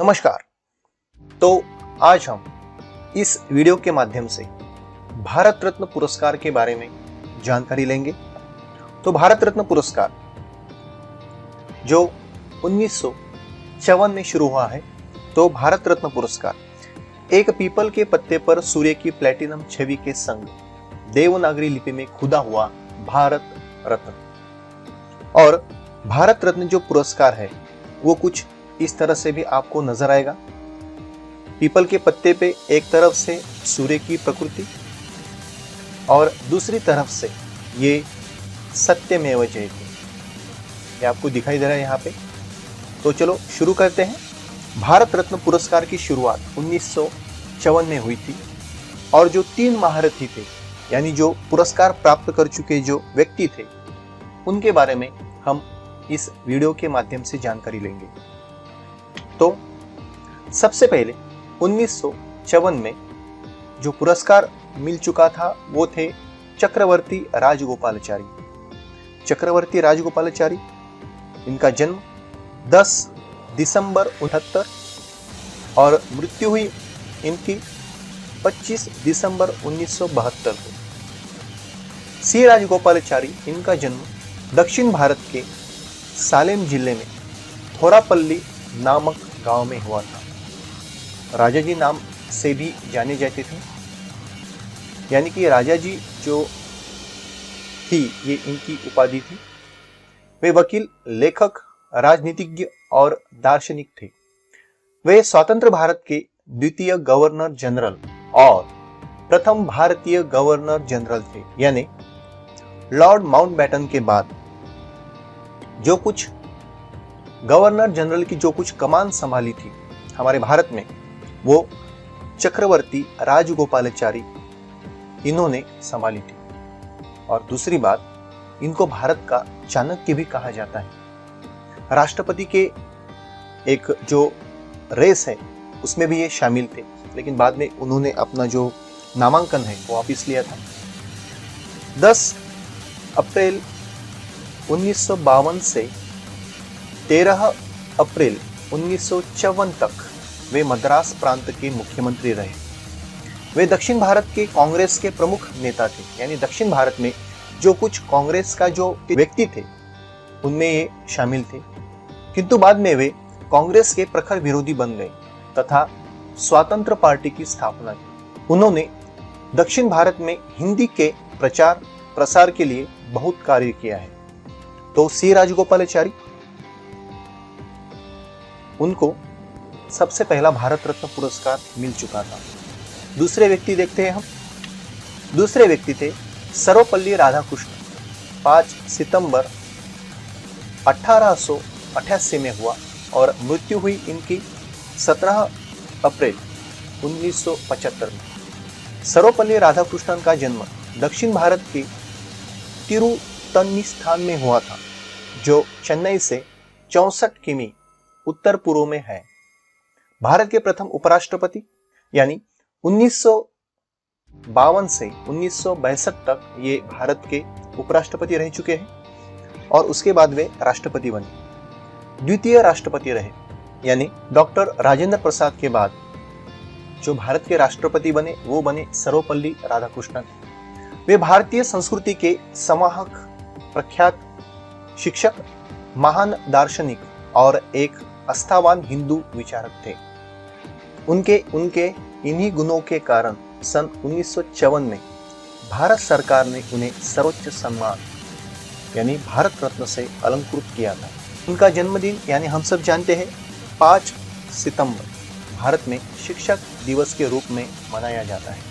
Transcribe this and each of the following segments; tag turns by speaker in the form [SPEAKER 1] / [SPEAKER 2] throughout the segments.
[SPEAKER 1] नमस्कार। तो आज हम इस वीडियो के माध्यम से भारत रत्न पुरस्कार के बारे में जानकारी लेंगे। तो भारत रत्न पुरस्कार जो 1954 में शुरू हुआ है, तो भारत रत्न पुरस्कार एक पीपल के पत्ते पर सूर्य की प्लेटिनम छवि के संग देवनागरी लिपि में खुदा हुआ भारत रत्न। और भारत रत्न जो पुरस्कार है वो कुछ इस तरह से भी आपको नजर आएगा। पीपल के पत्ते पे एक तरफ से सूर्य की प्रकृति और दूसरी तरफ से ये सत्यमेव जयते, ये आपको दिखाई दे रहा है यहाँ पे। तो चलो शुरू करते हैं। भारत रत्न पुरस्कार की शुरुआत 1954 में हुई थी और जो 3 महारथी थे, यानी जो पुरस्कार प्राप्त कर चुके जो व्यक्ति थे, उनके बारे में हम इस वीडियो के माध्यम से जानकारी लेंगे। तो सबसे पहले 1954 में जो पुरस्कार मिल चुका था वो थे चक्रवर्ती राजगोपालाचारी। चक्रवर्ती राजगोपालाचारी, इनका जन्म 10 दिसंबर 1969 और मृत्यु हुई इनकी 25 दिसंबर 1972 को। सी राजगोपालाचारी, इनका जन्म दक्षिण भारत के सालेम जिले में थोरापल्ली नामक गांव में हुआ था। राजा जी नाम से भी जाने जाते थे, यानी कि राजा जी जो थी ये इनकी उपाधि थी। वे वकील, लेखक, राजनीतिज्ञ और दार्शनिक थे। वे स्वतंत्र भारत के द्वितीय गवर्नर जनरल और प्रथम भारतीय गवर्नर जनरल थे, यानी लॉर्ड माउंटबेटन के बाद जो कुछ गवर्नर जनरल की जो कुछ कमान संभाली थी हमारे भारत में, वो चक्रवर्ती राजगोपालाचारी इन्होंने संभाली थी। और दूसरी बात, इनको भारत का चाणक्य भी कहा जाता है। राष्ट्रपति के एक जो रेस है उसमें भी ये शामिल थे, लेकिन बाद में उन्होंने अपना जो नामांकन है वो वापस लिया था। 10 अप्रैल 1952 से 13 अप्रैल 1954 तक वे मद्रास प्रांत के मुख्यमंत्री रहे। वे दक्षिण भारत के कांग्रेस के प्रमुख नेता थे, यानी दक्षिण भारत में जो कुछ कांग्रेस का जो व्यक्ति थे उनमें ये शामिल थे। किंतु बाद में वे कांग्रेस के प्रखर विरोधी बन गए तथा स्वतंत्र पार्टी की स्थापना की। उन्होंने दक्षिण भारत में हिंदी के प्रचार प्रसार के लिए बहुत कार्य किया है। तो सी राजगोपालाचारी, उनको सबसे पहला भारत रत्न पुरस्कार मिल चुका था। दूसरे व्यक्ति देखते हैं हम। दूसरे व्यक्ति थे सर्वपल्ली राधाकृष्णन। 5 सितंबर 1888 में हुआ और मृत्यु हुई इनकी 17 अप्रैल 1975 में। सर्वपल्ली राधाकृष्णन का जन्म दक्षिण भारत के तिरुतन्नी में हुआ था, जो चेन्नई से 64 किमी उत्तर पूर्व में है। भारत के प्रथम उपराष्ट्रपति, यानी 1952 से 1962 तक ये भारत के उपराष्ट्रपति रह चुके हैं और उसके बाद वे राष्ट्रपति बने। द्वितीय राष्ट्रपति रहे, यानी डॉक्टर राजेंद्र प्रसाद के बाद जो भारत के राष्ट्रपति बने वो बने सर्वपल्ली राधाकृष्णन। वे भारतीय संस्कृति के समाहक, प्रख्यात शिक्षक, महान दार्शनिक और एक आस्थावान हिंदू विचारक थे। उनके इन्हीं गुणों के कारण सन 1954 में भारत सरकार ने उन्हें सर्वोच्च सम्मान यानी भारत रत्न से अलंकृत किया था। उनका जन्मदिन, यानी हम सब जानते हैं, 5 सितंबर भारत में शिक्षक दिवस के रूप में मनाया जाता है।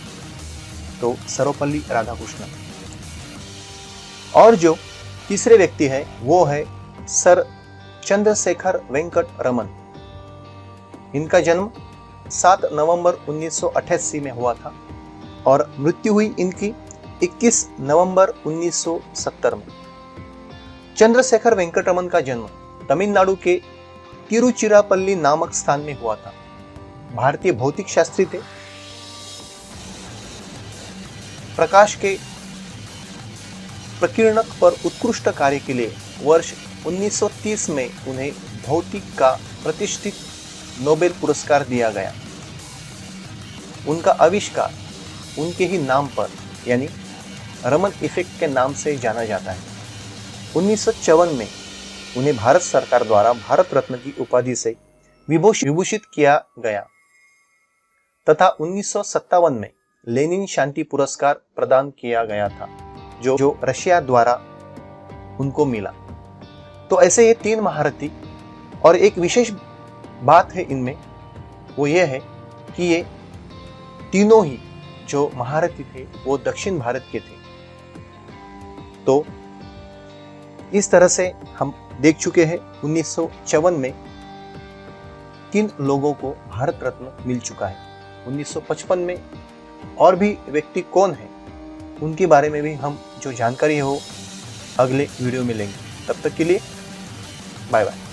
[SPEAKER 1] तो सर्वपल्ली राधाकृष्णन। और जो तीसरे व्यक्ति है वो है सर चंद्रशेखर वेंकट रमन। इनका जन्म 7 नवंबर 1988 में हुआ था और मृत्यु हुई इनकी 21 नवंबर 1970 में। चंद्रशेखर वेंकट रमन का जन्म तमिलनाडु के तिरुचिरापल्ली नामक स्थान में हुआ था। भारतीय भौतिक शास्त्री थे। प्रकाश के प्रकीर्णक पर उत्कृष्ट कार्य के लिए वर्ष 1930 में उन्हें भौतिक का प्रतिष्ठित नोबेल पुरस्कार दिया गया। उनका आविष्कार उनके ही नाम पर यानी रमन इफेक्ट के नाम से जाना जाता है। 1954 में उन्हें भारत सरकार द्वारा भारत रत्न की उपाधि से विभूषित किया गया तथा 1957 में लेनिन शांति पुरस्कार प्रदान किया गया था जो रशिया द्वारा उनको मिला। तो ऐसे ये 3 महारथी, और एक विशेष बात है इनमें, वो ये है कि ये तीनों ही जो महारथी थे वो दक्षिण भारत के थे। तो इस तरह से हम देख चुके हैं 1954 में किन लोगों को भारत रत्न मिल चुका है। 1955 में और भी व्यक्ति कौन है उनके बारे में भी हम जो जानकारी है वो अगले वीडियो में लेंगे। तब तक के लिए बाय बाय।